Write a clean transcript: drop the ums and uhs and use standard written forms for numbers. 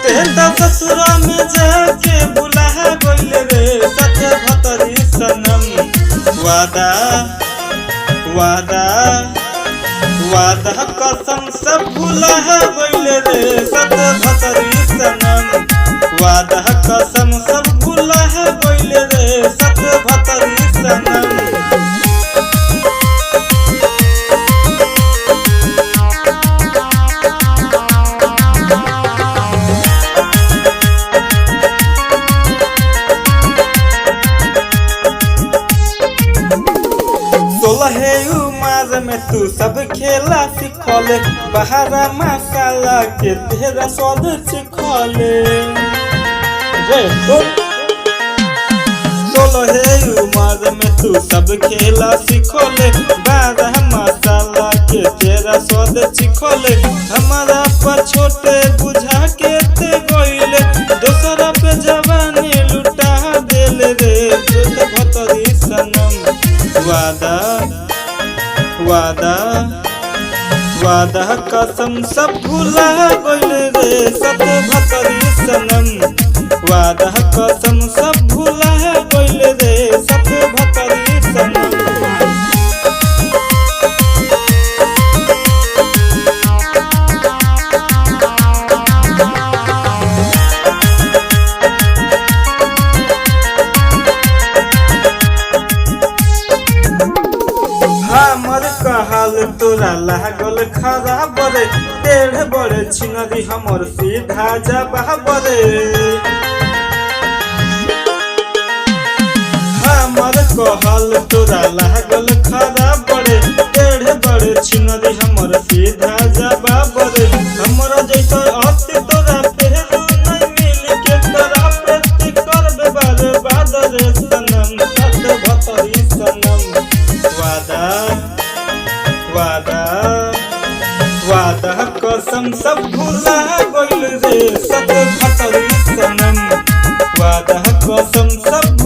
तेहता ससुरा में जाके बुला गइल रे सच भतरी सनम। वादा वादा वादा कसम सब भुला गइल रे सच भतरी सनम। वादा कसम सब भुला गइल रे सच भतरी सनम। सोलहे उम्र में तू सब खेला सिखले बहारा मसाला के तेरा स्वाद सिखले रे। सोलहे उम्र में तू सब खेला सिखले बहारा मसाला के तेरा स्वाद सिखले। हमारा पर छोटे बुझा के ते गइले दूसरा पे जवानी लुटा देल रे भतरी सनम। वादा वादा वादा कसम सब भुला गइल रे सच भतरी सनम। वादा कसम सब भुला गइल रे सच भतरी सनम। हमर कहल तोरा लागल खराब रे टेढ़ बड़े छिनरी हमर सीधा जवाब रे। हमर कहल तोरा लागल खराब रे टेढ़ बड़े छिनरी हमर सीधा जवाब रे। हमरा जैसा अति तोरा पहलू नहीं मिल के तोरा प्रति करबे बर्बाद रे सनम सच भतरी सनम। वादा वादा वादा कसम सब भुला गइल रे सच भतरी सनम। वादा कसम सब